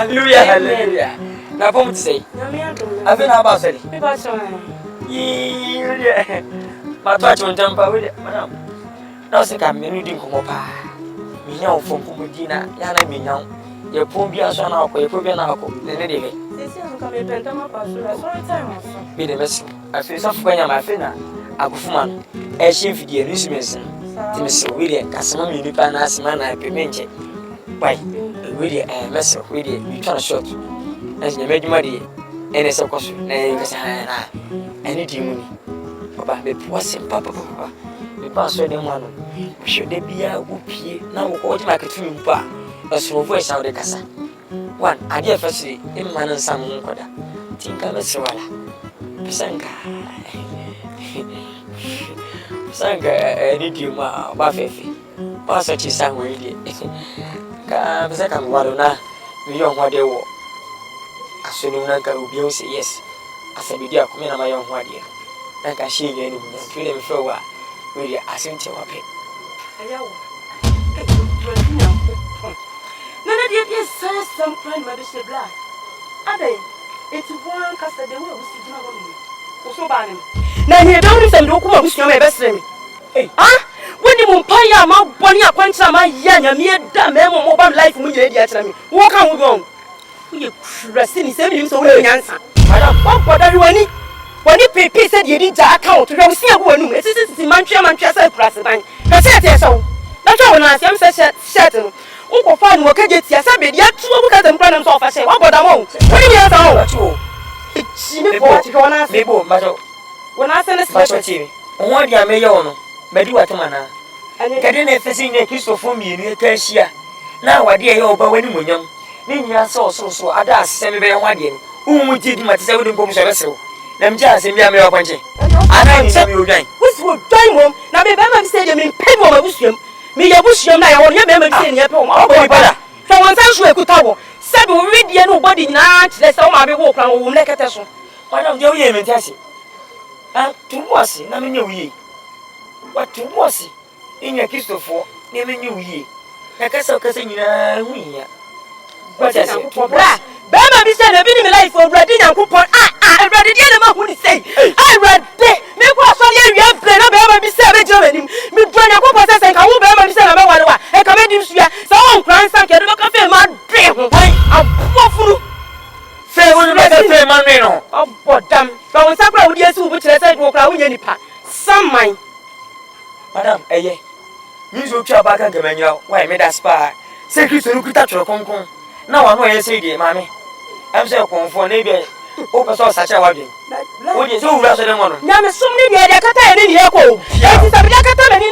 Hallelujah, hallelujah. Now, come to say, I've been about it. Yeah, my touch on jump with it, madam. Now, say, I'm reading Kumopa. Me now from Pumudina, Yana Mignon. Your Pumbia son of a Pubian alcohol, the lady. Be the mess. I feel so when I'm a finna. A woman, a chief, dear Lucius, Timothy William, Casimir, Nipanas, man, I payment. Why, William, a mess of William, you turn short. As you made money, and it's a cost, anything. Papa, the poor sim, Papa, the pastor, the one. Should they be a whoopie? Now, what like a twin bar, a small voice out the casa. One, I dear firstly, in man and some monkada. Think I'm a swallow. Sanka, any ma, Buffy. Pass at his son, really. Come, second, Wadona, we don't want the war. As soon as I will say yes, as a video coming on my own one year. Like I see you and feel them for a while. Really, I sent you a bit. None of the says some crime by the blood. Are they? It's one cast of the way we sit down on me. So bad. Now, you don't send Okuma with your best name. Ah, when you umpire my bonny acquaintance, my young, a mere damn mobile life, when you yet me. Walk on with you. You crusty, send him so well answer. I don't want what everyone. When you pay said you didn't account, you don't see a woman. It's a Manchester president. I said so. That's how I am certain. Uncle Fan will get your subject yet to look at them problems of I say, what about the moment? 20 years old. It's when I send a special team. One year may own, Medu Atamana. And you get in facing a kiss for me in a cashier. Now, I dear you, but when you were young, then you are so I asked Sammy Bay 1 year. Whom we did my 7 books of vessel. Them just in the mirror punching. I know you dying. Which would die home. Now, the Bama Stadium in Pebble Museum. Me a bush young, I only remember seeing your home. Oh, boy, brother. From one time, could tower. Said we read the nobody not. Let's all my walk around with like a test. Why don't you hear me, Tessie? And to was it, naming you. What to was it? In your kiss of 4, naming you ye. Like I saw cousin, we. What is it? Bama be said a bit in life for bread and coupon. I read the other man who say, I read it. Make what you have played up Bama be said, Germany. Me join your coupon and I will Bama be said about what I come in this year. So on crying, some can look at my dream. I'm poor. Say, when you let the same man, oh, but damn. But when Sakura would yes, which I said, walk out in any part. Some mine. Madame, eh, you will try back and come in your why made us spy. Say, you look at your concon. Now I know you say, dear mammy. I'm so conformed, maybe. Open source such a wedding. What is all rather than one? Now, so many are the Catan in here. Yes, it's a Catan in a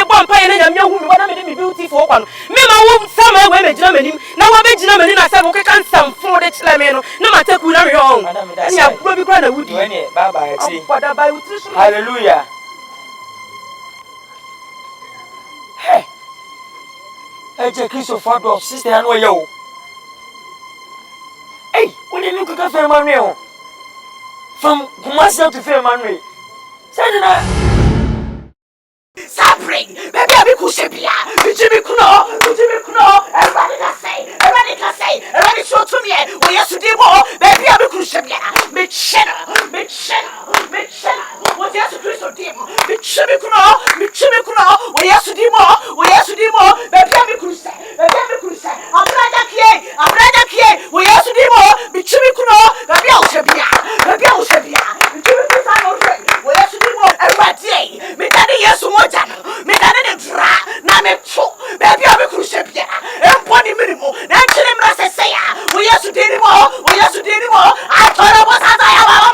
bomb pie and young woman. What I made me beautiful one. Mamma won't summer women, Germany. Now I bet Germany, I said, okay, can't some for the Chlameno. No matter who are wrong. And you have probably gone a wood. Bye bye. Hallelujah. Hey, I take Christopher Ford, sister, and way you. Hey, when you look at the Manuel from Kumasi to Fair Manuel, Sapring, maybe I could say, Jimmy Kuno, everybody can say, everybody show to me, we have to do more, maybe I could say, make cheddar, what has to do so dim, make Jimmy Kuno, we have to do more, maybe I could say, I'm rather key, we have to do more, make Jimmy Kuno, maybe I'll say, we have to do more, everybody, make that yes, me dane dra na me cho baby abi krusebia emponi minimo na chire mra sesea we yesu dini mo atora bo sasa ya mama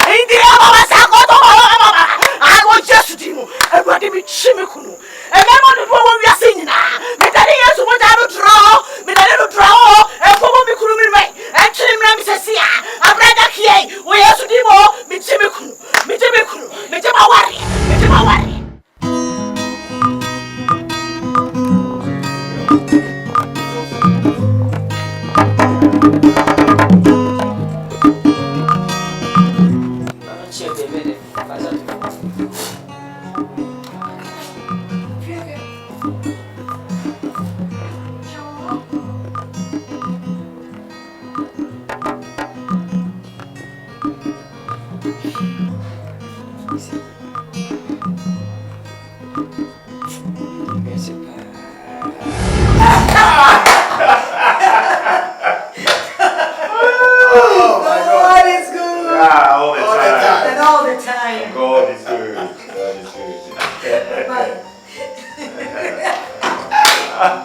indi ya mama sakoto mama ago jesu dimo everybody me chime kunu e memo no wo wi asenyina me dane yesu mo dane dra o e fo mo mi kunu mi mai e chire mra mi sesea abrada kie we yesu dimo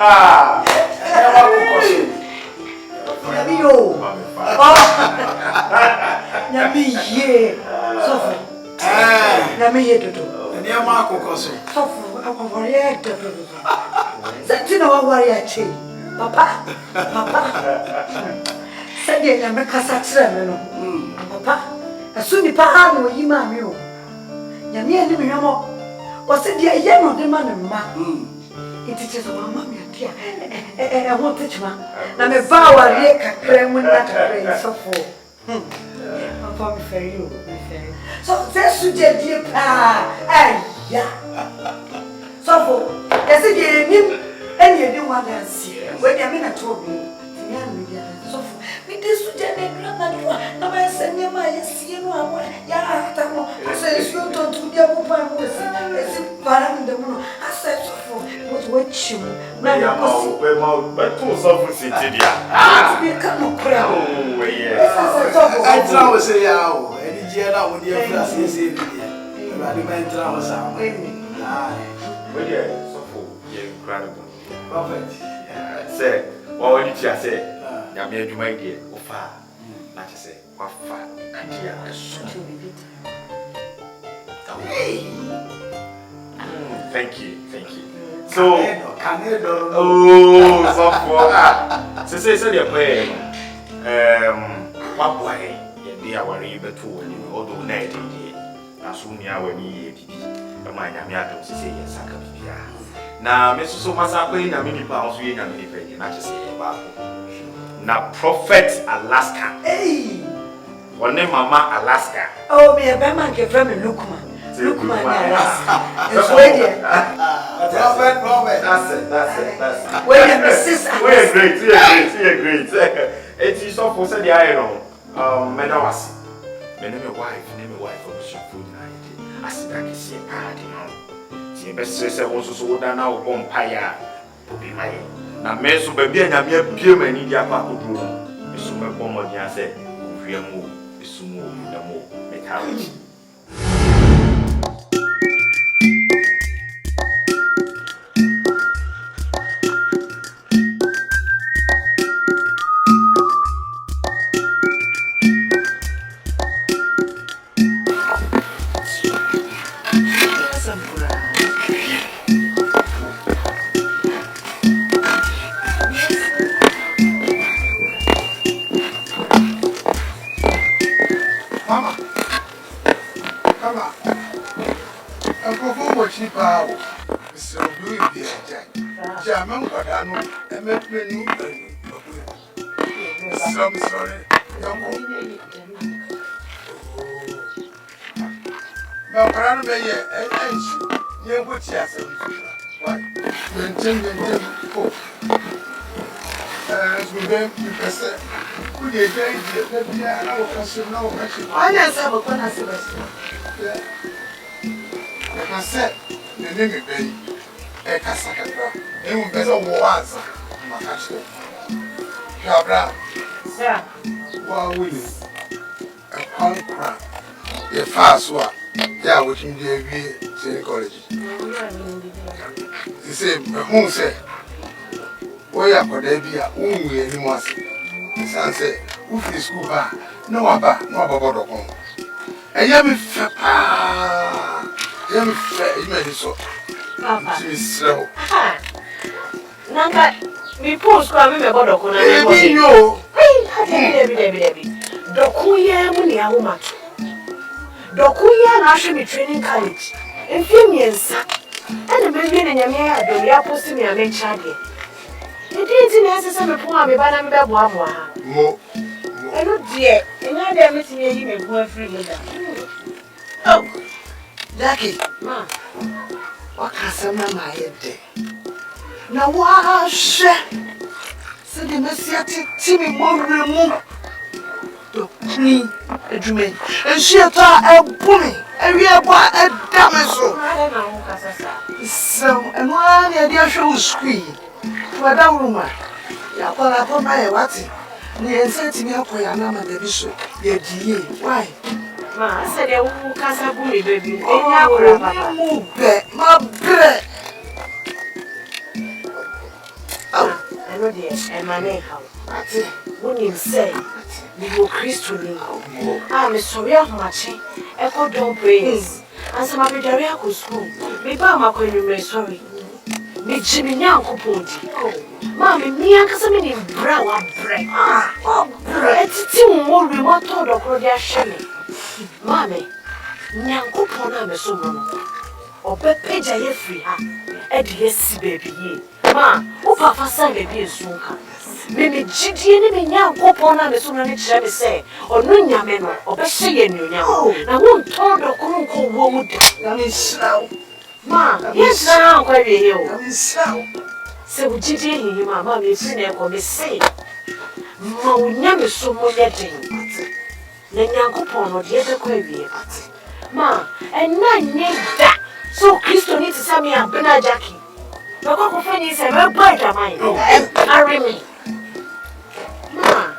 Ah, never cook. Yami yo. Yami ye. Sofu. Yami ye dodo. Never cook. Sofu, awari ye dodo. Zatina awari ye che. Papa. Sadi yami kasa chire no. Papa. Asuni pa ha no yi ma mi o. Yami ye ni mi yamo. Wase dia ye no de ma ne ma. Iti so mama mi atia. Ho techma. Na me ba awari kakra mu na kakra sofo. Papa mi fe you. So that's the dear pa. Ay ya. Sofo. Yesi dia nim eni edi wa dansi. We dia me na to bi. Nya me dia sofo. Me de su dia na na na ba senye ma yesi no amore. Ya ata mo. Asa su to tu dia mo pa mo si. Esi para mi de mo. Asa sofo. What chim. Na Ya ma be to sofo si ti dia. Be come kra. Oh yeah. Sofo. I try to say ya o. Eni je na wo dia fra se se ni dia. Everybody man try to say. But yeah, sofo, yeah, incredible. Perfect. Yeah, say, what you just say? Ya me adwuma ide o fa. Na che say, wa fa adia eso. Thank you. So, oh, sofo. Say the prayer. What boy? Ye awari beto woni odo na edede. Na so ni awani ye bibi. E ma nya me adom say ye saka bibia. Na me so masa kwa nya me nipa so ye nya me nipa ye na che say ye ba ko. Na Prophet Alaska. Hey. Wone Mama Alaska. Oh, me be man ke from Lukman. Lukman Alaska. It's way there. Prophet. That's it. Where Mrs. We're great. It's so for say the iron. Mena wasi. Me name wife of food na yeti. Asida ke sie party no. Sie be sese won so da na wo bompaya. Obi maye. Na me so ba bia nyame abie mani dia pa koduro. Me so me bom odi ase. Ohwe mu, esumu na mo. Me ka wi. Nanga, me post kwa me bodo kuna me bodo. Debi. Dokuye muni awumatu. Dokuye na ahwe me training college. Enfie miensa. Ene bebi na nyame ya do ya post me amencha de. Edi na sese me po me ba na me bebo abo ha. Mo. Eno die, enya de me tinye yi me bu afri me da. Oh. Jackie, ma. Wakasa mama yede. Na washe. Se de mesiate timi moremu. Do ni edume. Ensieta ebumi. Ewie ba edameso. Na na ho kasasa. So, enwa na dia hwe uskui. Wada uruma. Ya kwala ko ma ye wati. Ni enseti mi akoya na ma de biso. Ye diye. Why? Ma, I said you kasa bumi baby. Enya akura papa. Mu be, ma bre. I know the money how. When you say, you will Christian, I'm sorry of much. Echo don't praise. And some of the area could school. Me Bama when you may sorry. Me Jimmy Yanko Ponty. Mammy, me and Casamini brow bread. It's too more remote or Claudia Shelley. Mammy, Yanko Pona, so or bet page I free her. Eddie, yes, baby. Ma, who papa sang a beer soon come. Mimi Gigi and Yanko Pona, the sooner it shall be say, or Nunya Meno, or Bessie and Nunya. I won't talk or Kunko woman. That is so. Ma, yes, now, quite a hill. That is so. So Gigi, Mamma, is in there for me say. Ma, we never so much getting. Then Yanko Pona, the other quavy. Ma, and none need that. So Christo needs to send me a Bena Jackie. The cocoa funny is a very bright of mine. Marry me. Ma,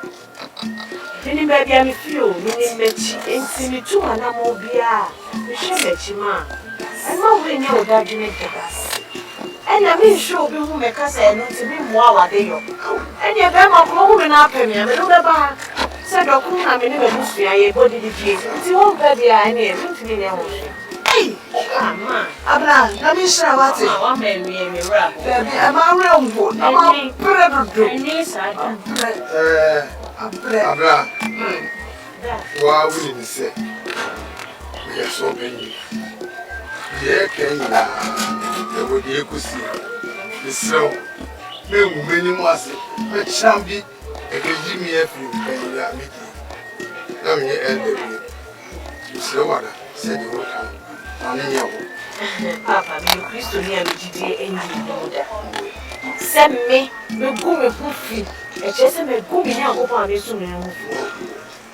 didn't baby I'm few, meaning Betty, and see me too, and I'm all beer. We shall let you, ma. And no way know that you make us. And I mean, sure, be who make us and not to be more day. And your grandma woman up in me, and look back. Said Docuna, I mean, never lose me, body the case. It's your baby, I need to be there. Hey, Abra, let me show what it. I'm a rap. I'm a round wood. I'm a Abra, why wouldn't you say? We are so many. Yeah, can you? There would be a pussy. The slow. Many was a champion. A Jimmy F. You can you are meeting. Now, you end the week. So what? Said you would come. Papa, me Christo near me today and you send me go me free. A chest me go me now upon me soon.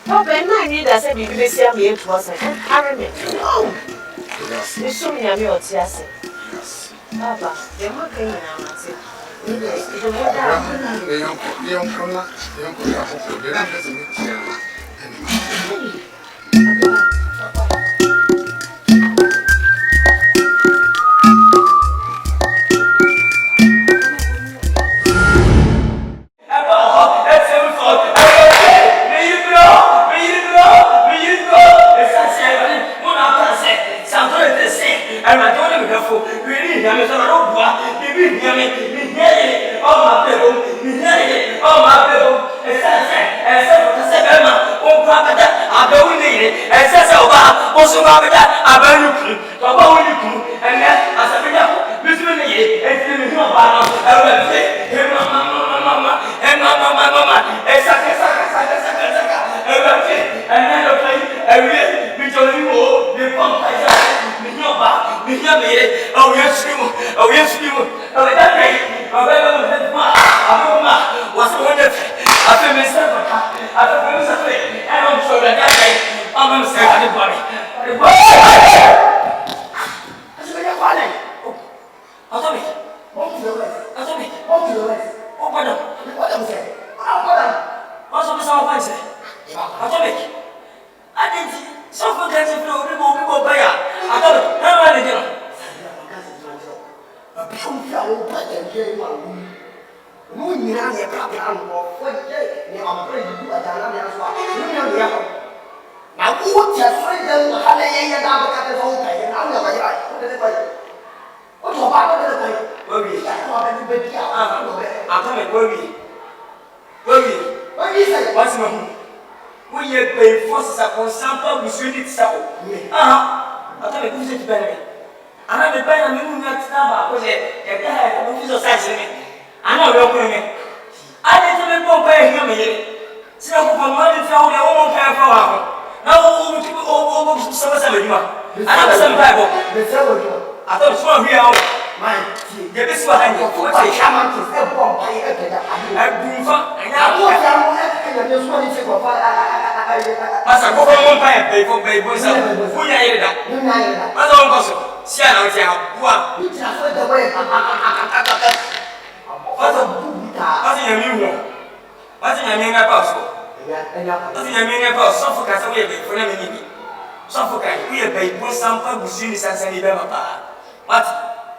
Papa, and I need I said, you see me to us. I can't remember. No, you soon near me or Tias. Papa, they're not paying now.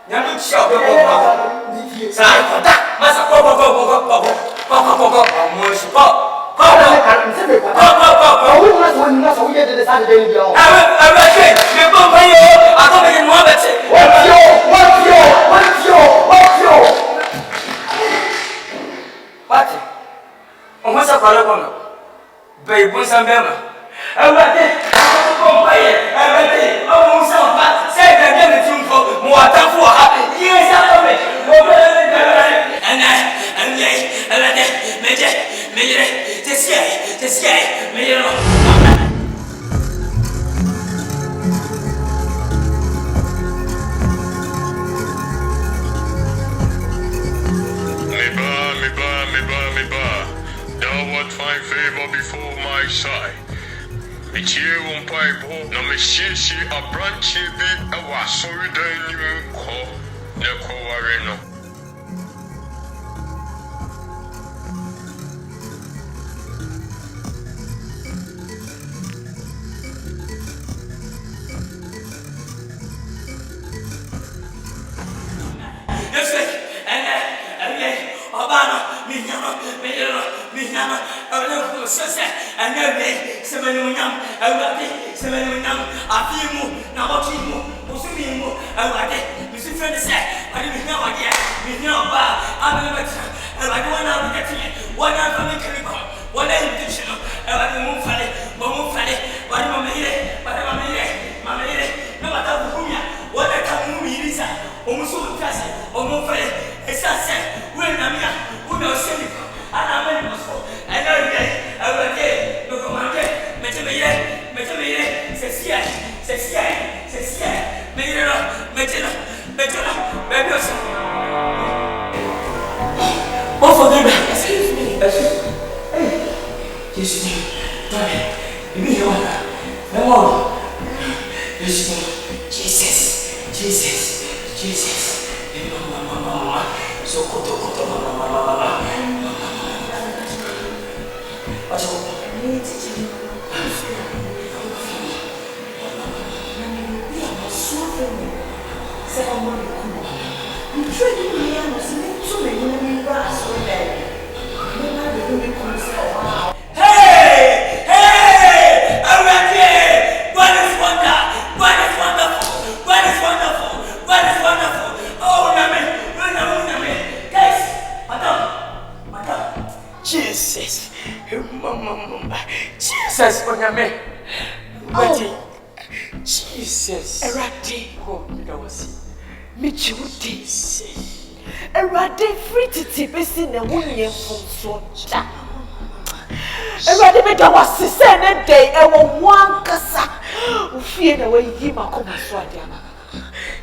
Nyame chia go. Sai kota. Masa go. Amoshi go. Thou art find favor before my side. Etie umpaibo na mehiesie abranche bi ewa asoridan nim kɔ na kɔware no.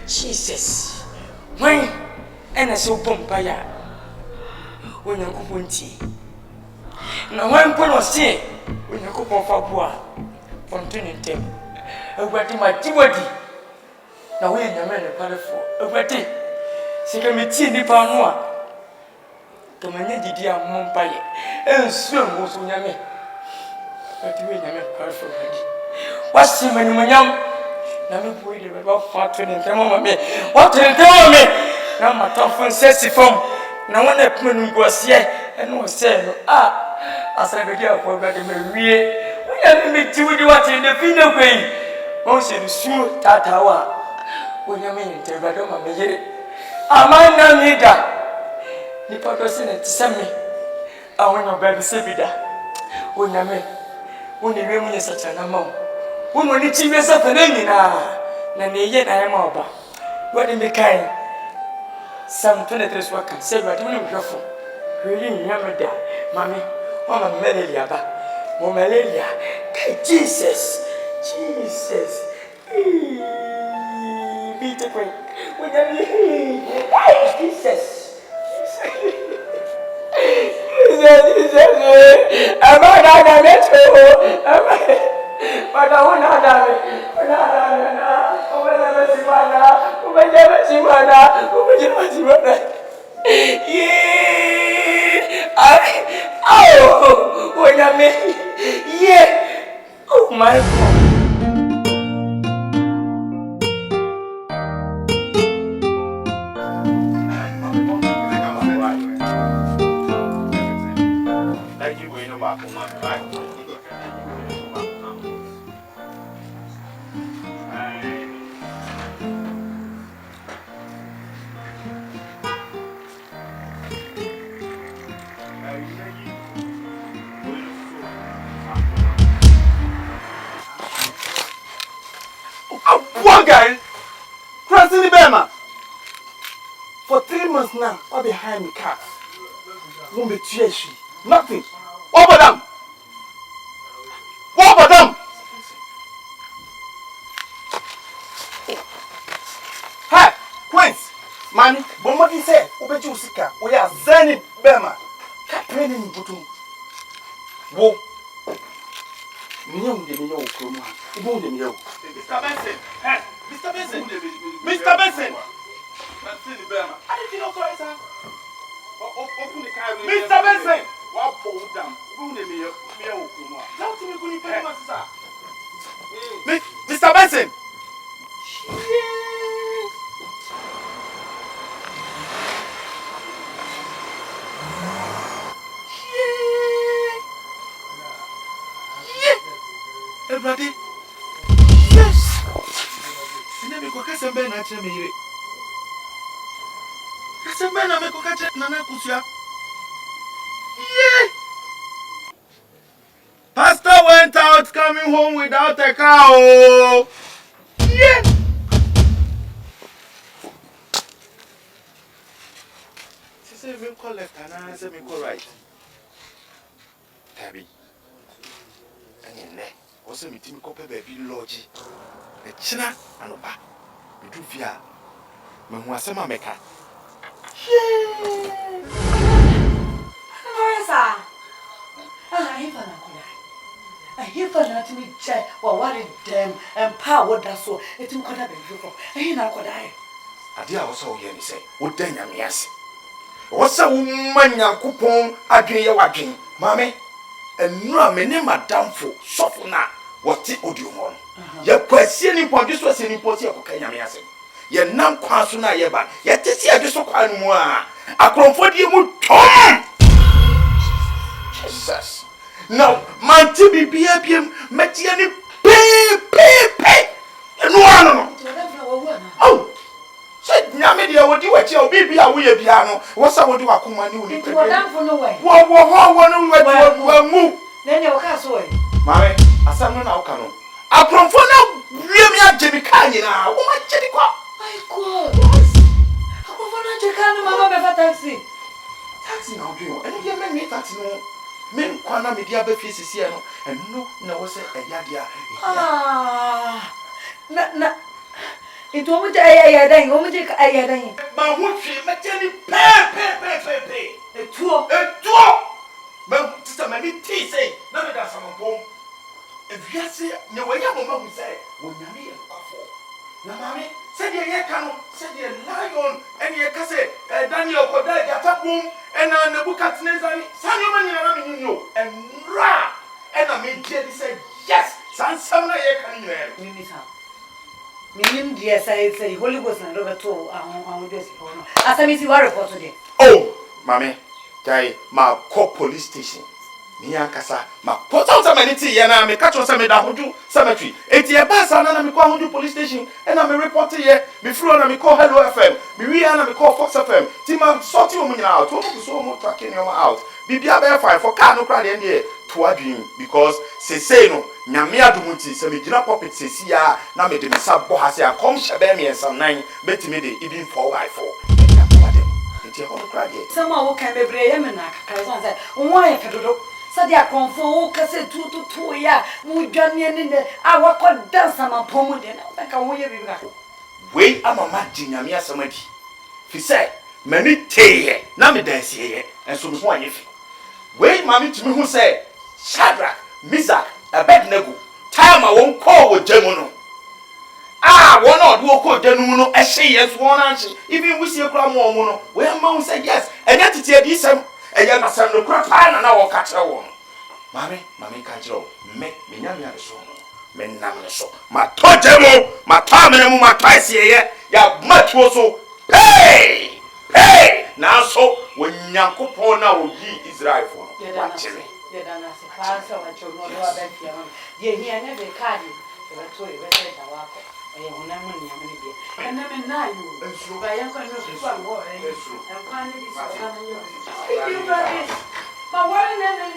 Jesus. When and so bumpire. When you go punti. Now when Polo say when you go for Fabua from 2010. Everybody my Timothy. Now when you man a powerful. Everybody. Second me tea ni panua. Come and did ya mumpaye. And swim was on yame. But you ain't a powerful. What's him when you young? Na me boy de ba fa to ne ntama ma me what ntama me na ma to fun sesi fom na wona puma nu ngose ene o se no asa be dia ko ba de me wie wo ya me ti wo di what ne fi na kwei mo se du su tatawa wo nya me nte ba do ma me yire amana mi da ni pa do se ne tsame awon ba bi se bi da wo nya me wo ne we mu ne sa chana ma Woman, it's even something na neye na ema oba. What in the kind? Some 23 workers say, but you know, really, Yamada, Mammy, Mama Melia, Momelia, Jesus, be the queen. Jesus. Am I not a metro? But I will not have it. Oh my God. A poor guy. Crossing the Bema. For 3 months now, I'll be behind me cars. Won't be THC. Nothing. What about them? What about them? Hey, Queens. Mami, but what he said, Obeji Usika, we are Zeni Bema. Captain in Butum. Whoa. Mr. Benson. Hey, Mr. Benson. Mr. Benson. I didn't know so, sir. Open the car. Mr. Benson. What bold down? Mr. Benson. Everybody. Yes. And then we go catch some Ben at me. Catch some Ben and make a catch Nana Kusia. Yeah. Pastor went out coming home without a cow. Yeah. She said, me call left and I said, me call right. Tabby. And your neck. Also, me team copy baby lodge. The China and Oba. We do fear. Me who are some America. Yeah. Marissa. I hear for nothing to check or what it them and power that's so. It's in Koda baby from. And you know what I. I did also hear me say, what then am yes. What's a woman young coupon? I dream your walking, mammy. And no, my name Madame for Sofuna. What the audio one? Your question point this was an important Kanyamias. Your nam quasuna yeba, yet this year just so quite more. I comfort you with Tom. Jesus. Now, my TV BPM, Metiani, pay. And one. Oh, said Yamidia, what you were your baby, I will piano. What's I would do a command you? It was done for no way. What move? Then your castle. Mammy, I said no canoe. I prefer now, really, Jimmy Canyon. Oh, my Jericho. My God, yes. I prefer not to come, Mamma, before taxi. Taxi now, do you? And you may taxi no. Men, Quana Media Befies here, and no, was a yadia. Ah, no. It won't a day, won't take a day. My wood tree, Matani, pay. A tour. Well, Sister Mammy T say, none of that some home. If you say, no way, your mama will say, when you mean a now, Mammy, said your canoe, said your lion, and your cassette, Daniel Kodak, your room, and the book at Nazari, Samuel, you know, and Ra. And I made Jerry say, yes, San Summer, you can hear. Meaning, yes, I say, Holy Ghost and Robert told our best. As I miss you are report today. Oh, Mammy. Jai ma call police station. Miya kasa ma put out some anything yana me catch on some da hoju cemetery. Eti e ba sa na me call hoju police station and I me report here. Me flew na me call Hello FM. Me we na me call Fox FM. Ti ma sort you nyina out. Omo so mo tracking you out. Bibia be fine for car no cry dey to adwin because say no nyame adomuti se me gina puppet se sia na me de me sa bo ha se akom hye me ensam nan betimi de even 4x4. Someone who can be brave and said, why Pedro? Said they are confo, cassette 2 to 2 ya, Mujanian in the hour could dance some upon them. I can wait, I'm a matching Yamia Samadi. He said, many tay, Nami dance here, and so one if. Wait, mammy to me who said, Shadrach, Mizak, a bad nego, time I won't call with Gemono. Ah, one not walk out the no, I say yes, one answer. Even we see a crumb woman, where mom said yes, and yet it's a decent, and you're not some no crap, and I will catch a one. Mammy can't roll, make me never so. Men never so. My totem, my time and my twice here, ya much also. Pay! Now, so when Yanko now ye Israel for watching me. You're done as a pastor, and you're not a bad young. Yea, he never carried. I told you, I am not money, and I'm in now. And so I am going to do one more. And finally, you brothers. My word and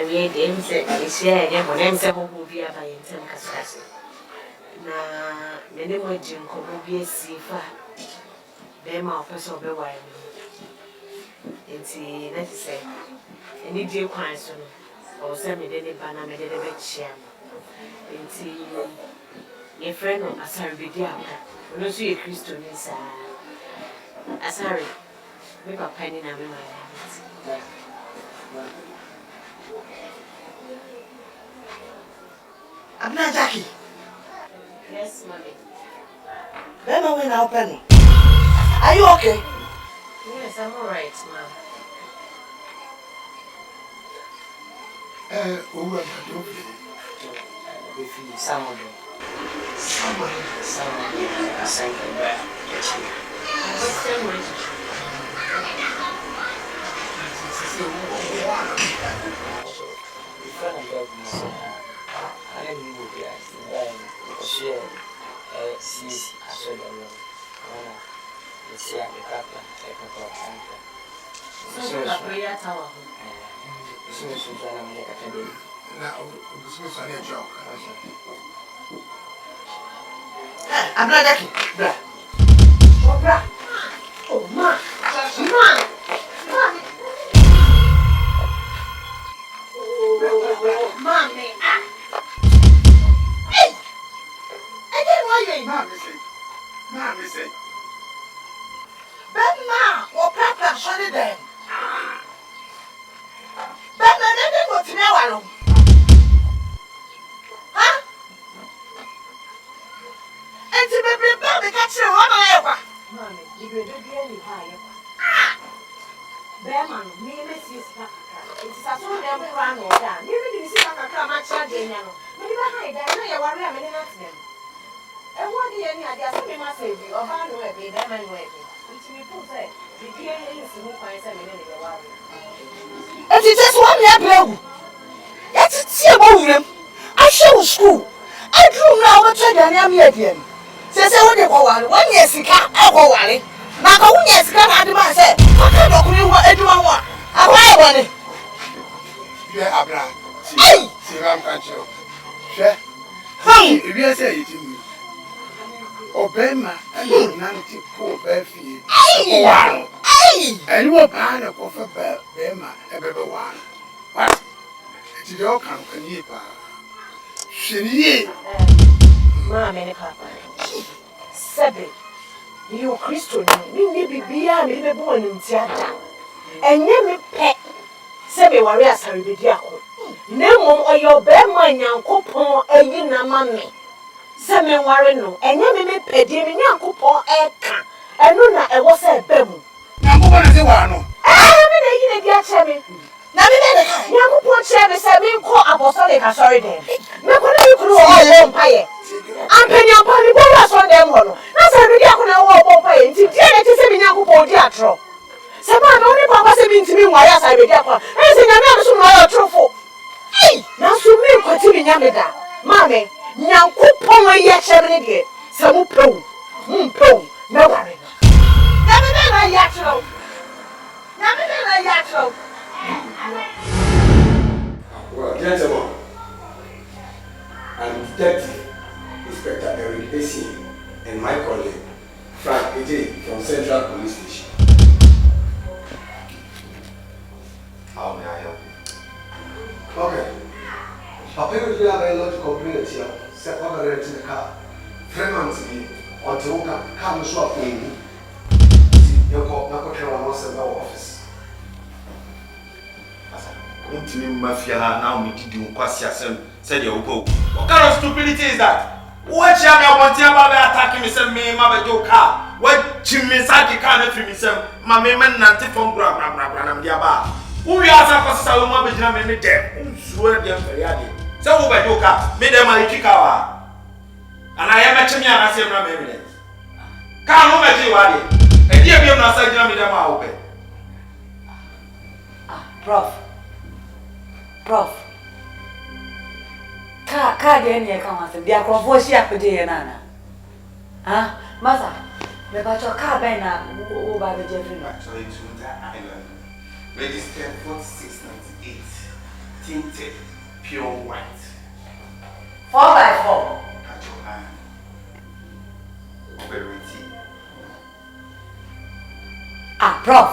we dem say share dem mo dem say ho bi aba yentem kasa na me ne mo jin ko bi esi fa be ma opeso be wa enti na ti say eni die kwan so no o say me de ne bana me de be chia enti ye friend no asari be dia no so ye Kristo ni sa asari me papa ni na me ma Abna Jackie. Yes, mommy. Then I went out penny. Are you okay? Yes, I'm all right, ma'am. Over the door. If you someone I sang it back. What's the relationship? I didn't know because she sees a sort of you see, I'm the captain, So, a prayer tower. Soon as you try to make a day. Now, this was a joke. I'm not Jackie. Bra. Oh, bra. Oh, ma. Mommy. Hey! I didn't want you. Mommy say. Ben ma, or Papa, sorry then. Ben, I didn't go to now. Huh? And to be prepared to catch you on my ever. Mommy, you will be any higher. Bearman, me miss you. It's a sort of crown or down. You really see a much again. Maybe behind that, I know you're worried. I'm not them. And what do you need? I just me must save you. Or how do I be them and waiting? It's me put say, the dear is who finds a minute in the water. And it just 1 year blow. That's it, see about him. I show school. I drew now what I am here again. Says I want to go 1 year, Sika, I go away. Now, 1 year, Sika, I do myself. I can't go anyone. I want it. Yeah, Abra. Hey! See, I'm catching you. Share. If you say it to me. Obema, and you're nanty poor Beffy. Wow. Hey! And you were buying a coffee Bema, a baby one. What? It's your company, pa. She Mamma, Papa. Seven. You Christian, me be me born in theatre. And you pet. Sebe warriors are the diaco. Nemo or your bearman, young coupon, a yina mammy. Seme warren no, and you may pet him in young coupon, and no, I was a bemu. Now, what is the one? I mean, a dear Chevy. Now, young coupon Chevy said, me call apostolic, I sorry then. No, you could all empire. I'm penny on Polly Bolas on them. That's a ridiculous war pay. It's a young coupon theatre. Seven only Papa said to me, why I be there. I say, I'm so not truthful. Hey, now so me continue Yamida. Mammy, young coupon, yet 70. Some pro, no worry. Never been a yatro. Never been a yatro. Well, gentlemen, I'm Detective Inspector Eric Essien and my colleague, Frank Ejay from Central Police Station. How may I help you? Okay. Apparently, I have a lot to complain here. Set on the rent in the car. 3 months ago, until we come to swap in. You call my office. Ultimate mafia now me did you said you go. What kind of stupidity is that? What you have one time attacking me, send me, my car. What Jimmy Saki can't free me, send my man, Nanti from Gram, who you are supposed to woman be jamming me dead. Swear them for yadi. So over your car, made them my chicawa. And I am a chimney and I say, no, maybe. Can't over you, Wadi. And you be not saying, me them open. Prof. Ka de ne ka wanse bia krofo shi apede ye nana. Ah, masa. Me ba cho ka ben na wo ba be Jeffrey no. Actually, to that island, registered 4698. tinted, pure white. 4x4. Ah, Prof,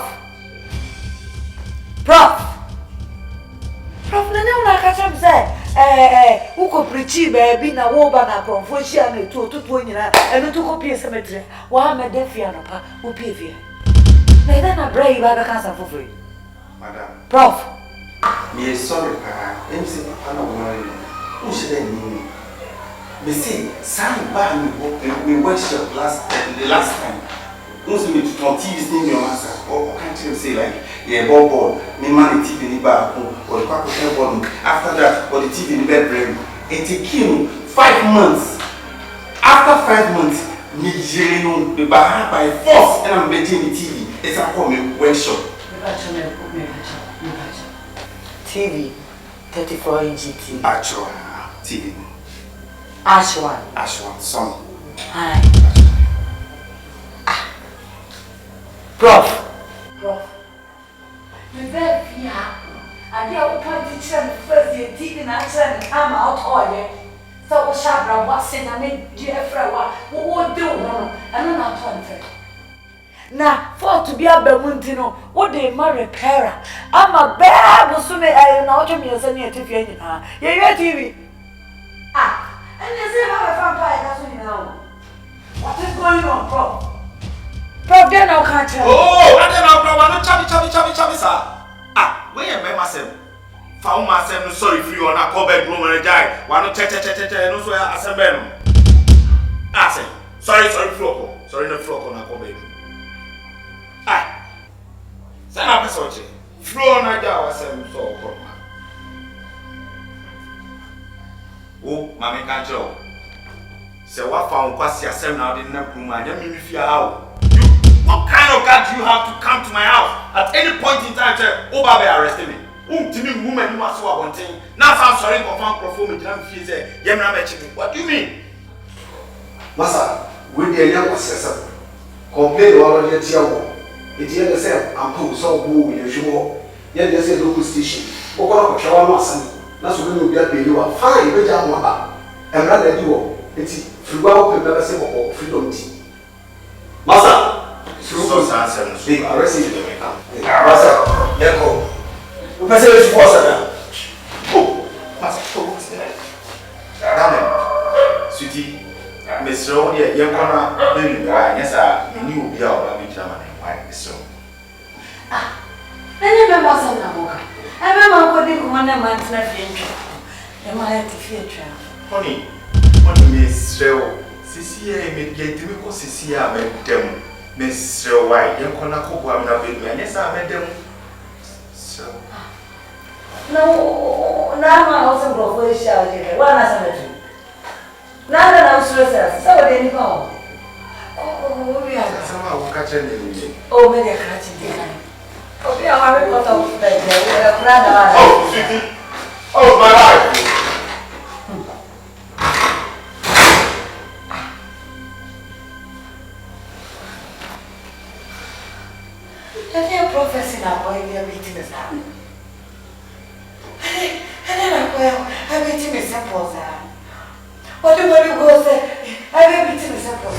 na ne una ka chem say uko preach baby na wo ba na konfo hia na etu otutu nyina eno to copy cemetery wa ma defia no pa wo pevia na ida na brai ba ka kansa for free. Madam, Prof, me sorry pa MC papa na wo no o shede ni me say san ba me workshop the last time most me to TV thing your answer or can't you say like yeah ball me man the TV ni ba or the quack ball after that or the TV ni bedroom it came 5 months after 5 months me jere no be by force and I'm betting the TV it's a call me workshop TV 34-inch TV. actual TV Ashwan son. Hi. Prof. You better be happy. And you open the channel first, you're taking that channel, come out all year. So, what's up, what's in the mid, dear friend, what do no? I don't know how to. Now, for to be a Bermuntino, what they marry repairer. I'm a bad Musume, I know to me as any TV. You're TV. And you say, how a vampire doesn't know. What is going on, Prof? Prof, then I'll catch you. Oh, I don't know, bro. No chubby, sir. Ah, where am I myself? Found myself sorry for you on a call bedroom and a die. Why not no so I assemble. Ah, say, sorry, floor. Sorry, no floor on a call bedroom. Ah, send up a sorry. Floor on a jar was so called. Oh, Mammy can't joke. So what found Quasi assembly now didn't have room. I don't mean if you're out. What kind of God do you have to come to my house at any point in time? Say, oh, Baba, arrested me. To me, woman, you must have one thing. Now, I'm sorry for found performing. What do you mean? Massa, we the young assessor. Complain all of your tear. It's the same. I'm cool, so who will you show? Yet, there's a local station. What about our son? That's when you get the you are fine, but I'm one. And rather do it's free out the never say or freedom tea. Massa, so answer, they are receiving the makeup. Massa, let go. You can say it's for oh, Massa, damn it, sweetie, Miss Rodia, young corner, baby, yes, I knew you are a bit German. Why so? Ah, I never was on the book. I remember putting 1 month in a future. Am I at the future? Honey, Miss Row, Cecilia, get to me because Cecilia met them. Miss Row, why? Young corner cook, I'm not baby, and yes, I met them. So, no, now I also go for a shower. One as a two. Now that I'm stressed, so they go. Oh, we are somehow catching you. Oh, maybe I can't see. Oh, we are having a lot of things. Oh, sweetie. Oh, my life. You're professing our boy, we are meeting this now. And then I'm meeting a simple. What do you go say? I'm meeting a simple.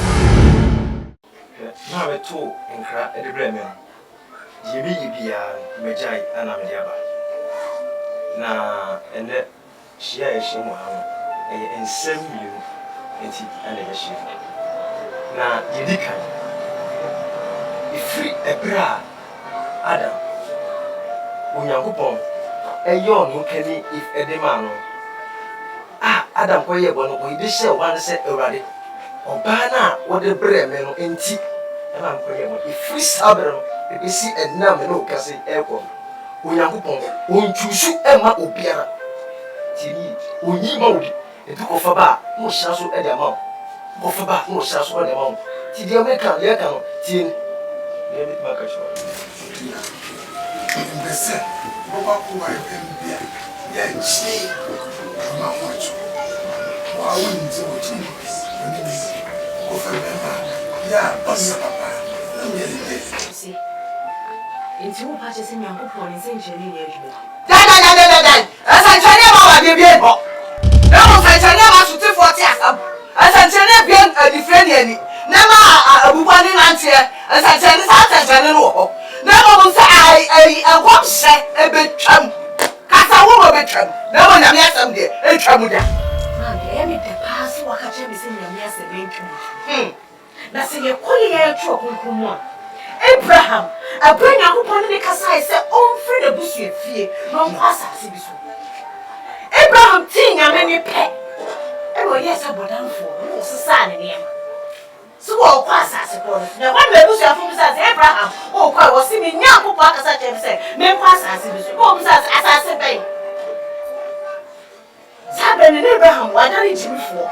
Now, a two in crap at the Bremen. Yibia, Majai, and Amadiaba. Now, and that she is she and send you and a ship. Now, you did if free a bra, Adam, Unyakupon, a young Kenny if a demand. Ah, Adam, where you want to be shall one set already. Or Bana, what the Bremen in tea, and I'm going if free Sabero. We see a number no Cassie airport. Unyakupon, won't you shoot Emma Opiara? Tilly, Unimodi, a took off a bar, no shadow at the mouth. Off a bar, no shadow at the mouth. Till the American, Yakan, Tin, let it make a shot. The set, Bobaku, yeah, she, I'm much. Why wouldn't you watch me? Of a member, yeah, Papa. See, in 2 patches in your couple in Saint Jenny. Die. a what say a bit chum. Kasa wo be twam. Na mo nyame asem de e twam da. Man, dey me the pass waka che me say nyame asem be twam. Na se ye koli ye tro konkomu a. Abraham, abanya kopon ne kasa say onfre de busu efie, no nkwasa ase bi so. Abraham tin nyame ne pe. E wo yes abodanfo, no sesa ne ne. So wo kwasa ase ko. Na wan be busu afo bi say Abraham, o kwa wo si me nyankopon akasa che me say, me kwasa ase bi so. Ko bi say asase be. Sabe ne Abraham wadani jimfo.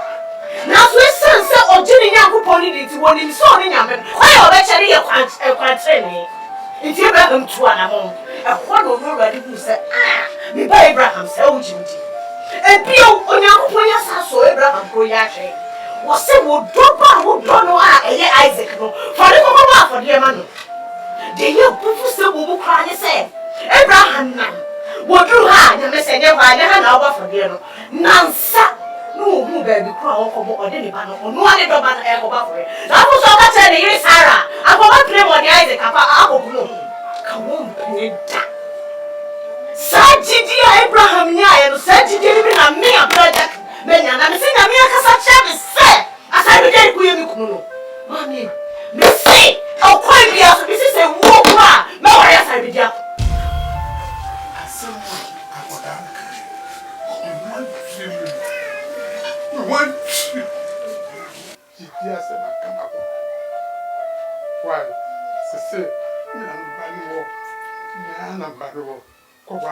Na so sense ogini nyankopon ni ti woni mi so ni nyame. Kwai obecheri ye kwantre ni. Nti Abraham tu anamo. Ekwo no no radi bu say me ba Abraham say o jimdi. Ebio onyankopon ya saso Abraham ko ya hwe. Wo se wo do no a eye Isaac no. For the ko ba for the man no. De ye bufu se wo kra ni say Abraham na. Wo dru ha nyame se ne kwa ne ha na oba for the no. Nansa no mu baby kra wo ko bo ode ni ba no. No ade do ba na e ko ba for. Na wo so ka tell ni Sarah. Akoma pray mo di Isaac apa akobu no. Ka wo mpene da. Sajidi Abraham nya ye no sajidi ni na me brother me nya na me se nya me akasa che me se asa be dey ku ye mi kunu no mami me se o kwai bia so bi se wo kwa me wa ya sa bi dia Asan akoda one Jipia se makama ko why se na mbani wo na mbani wo ko ba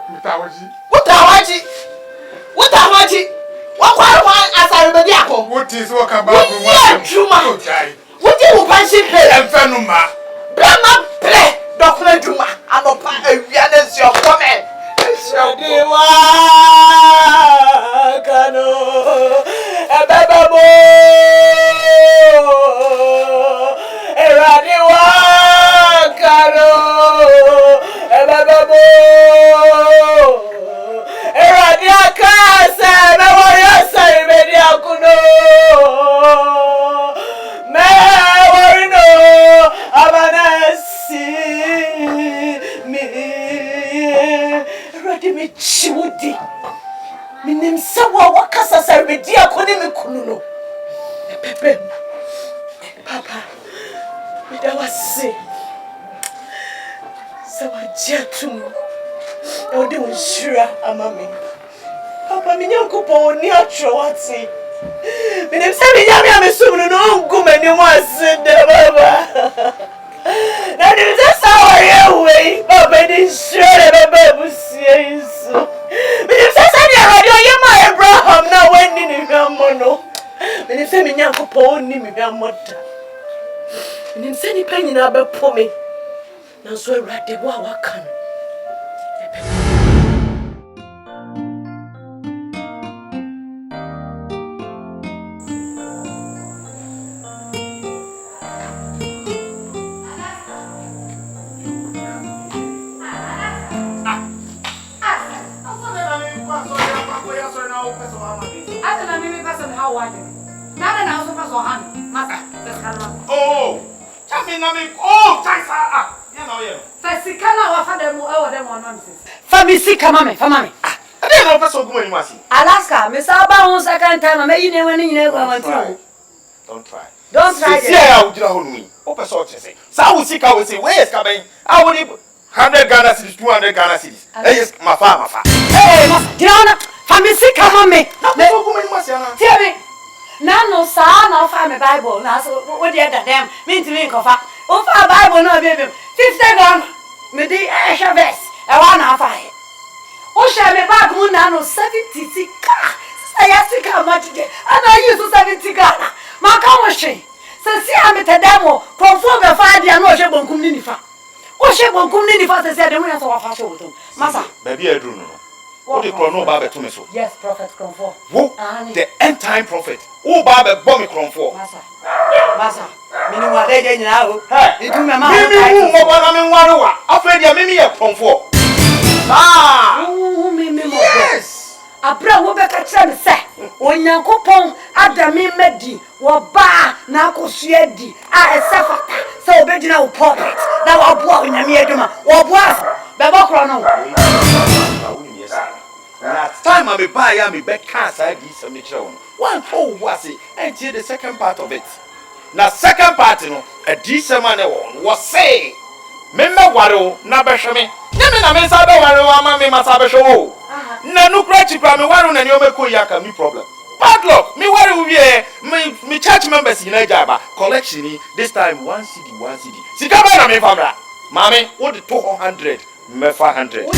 mutawaji wakwa asare be dia ko What is what about what Juma? What you pension pay And Fenuma. Brahma play document Juma anopa awiane si okome Diwa kano ebebebo eradiwa kano ebebebo eradia kasa mewo yasa ibedia kuno meworino abanasi mi eradi mi chiwudi minim sawa wakasa sarbedia koni mi kunu no pepe papa midawase sawa jetum ode unshira amami papa minyankopo oni atwati minim se minyame amesumnu no ngumani wasinde baba na nim se sawa yewe papa ni shure baba busie isu minim se dia radio yema Abraham na wani ni hwamono minim se minyankopo oni mi hwamoda minim se ni panyina bepo me na so Awurade wo awaka no Oh, tell me, oh, Taisa. You know, yeah. Fasikana wa fada mu ewo dem on nonsense. Famisika mame, famame. I didn't know that's so good when you see. Alaska, me saba on second time, me you never need go Don't try. Don't try. Yeah, I would hold me. Open sort to say. So I would see, where's coming? I would 100 Ghana cities, 200 Ghana cities. Yes, my father. Hey, Diana, Famisika mame. Tell me. Nano sa na fa me Bible na so what dey that them me ntimi nkofa. O fa Bible na be 50 gram me dey verse e wa na fa he. O sha me bag mu na no 70 ka. Saya sika matije. Ana use 70 Ghana. Ma ka wo hwe. Se si ametedamo konfo be fa dia no hwe bonkum ni nifa. O hwe bonkum ni nifa se se de mu na so wa fa hwe wotum. Masa. Baby edru no. What the chrono ba to me so? Yes, Prophet Konfo. Who? The end time prophet. Who ba be bomb Konfo? Masa. Mini wa dey nyina o. Itu me ma. Mimi mo ba na me nware wa. Afre dia mimi ye Konfo. Ah! Mimi mo. Yes. Abra wo be ka kire me se. Onyankopon adame madi wo ba na akosua di a esefata So obejina wo pocket. Na wo aboa onyame aduma. Wo aboa bebo kro no. Last time I buy ya me back cast I did some children. One was it and the second part of it. Now second part no a decent man was say Member Waro na beshame. Nyame na mensa be waro ama me masa besho. Na no crachi kwa me waro na nyome ko yaka me problem. Bad luck. Me waro me church members in Nigeria collection this time 1 cedi 1 cedi. Sika ba na me famra. Mami, what the 200 me 500. Me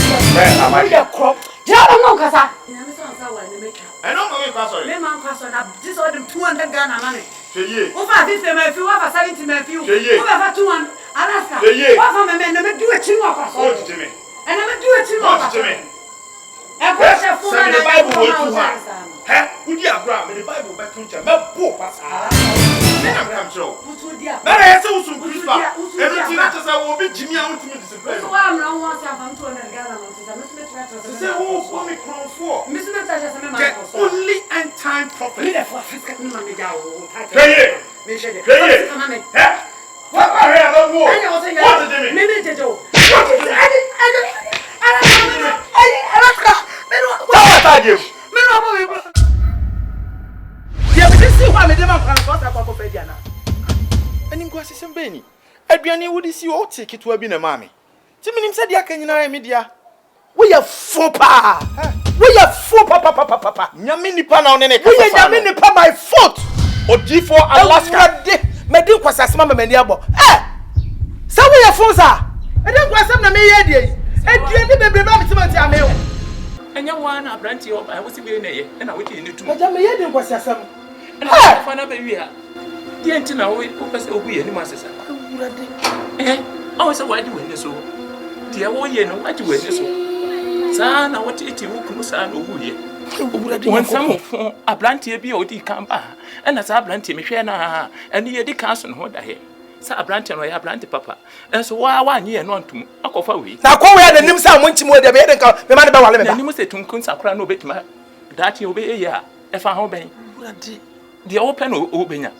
amaya crop. Ja no kasa. I know me sorry. Me man kwaso na this all them 200 Ghana money. Cheye. Over 50 me fi, over 70 me fi. Over 200 Alaska. Over me me do a chinwa kwaso. What to me? And me do a chinwa kwaso. What to me? E ko se fu na the Bible will to her. Eh? Udi Abraham, the Bible be to nche. Me bo pass. Me na come show. Utu dia. Na na yese usu Christmas. Enu ti na tese wo bi jimi a untimi discipline. So wa amra won se afam 200 Ghana no se me try Say who me crown for. me se me try se me man The only end time prophet. me the for fiska me man me ja wo. Cheye. Me shede. Cheye. Come on. Eh? What are you about? What did you mean? Me jejo. Aduane wodi si o take to abi na mame. Ti minim se dia kan nyina media. Wo ye fo pa. Wo ye fo papa. Nyame nipa na one ne ka. Wo ye nyame nipa my foot. Odi for Alaska de. Me di kwasasema me mani abo. Se wo ye fo sa. E di kwasam na me ye die. Aduane bebre ba mtimanti ame o. Enya wana abranti o ba wo si be na ye. Na wo ti ni tu. Aja me ye di kwasasam. Fa na be wi ha. Die nti na wo pese ogu ye ni masesa. Oh, so why do we so? Dear, what you know, what you were so? Sana, what it you could say, no, when some of a planty be or decampa, and as a planty, Michena, and the Eddie Carson, what I hear. Sa planty or a planty papa, and so why 1 year not to a for week. Now, call the name some want more the bed and come, the man about it. You must say to Kunsakra no bit my that you obey a year, if I obey. The open open.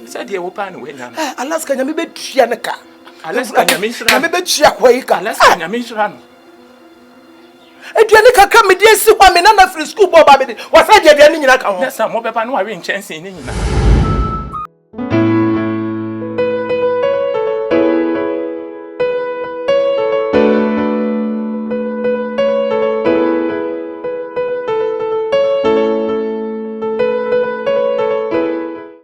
Said the open way now. Alaska, you may be Chianaka. Alaska, you may be Chiaquaka. Alaska, you may run. Eduanika come, dear, see what me none of school, Bobby. Was I getting in a car? Yes, I'm more than one chance in.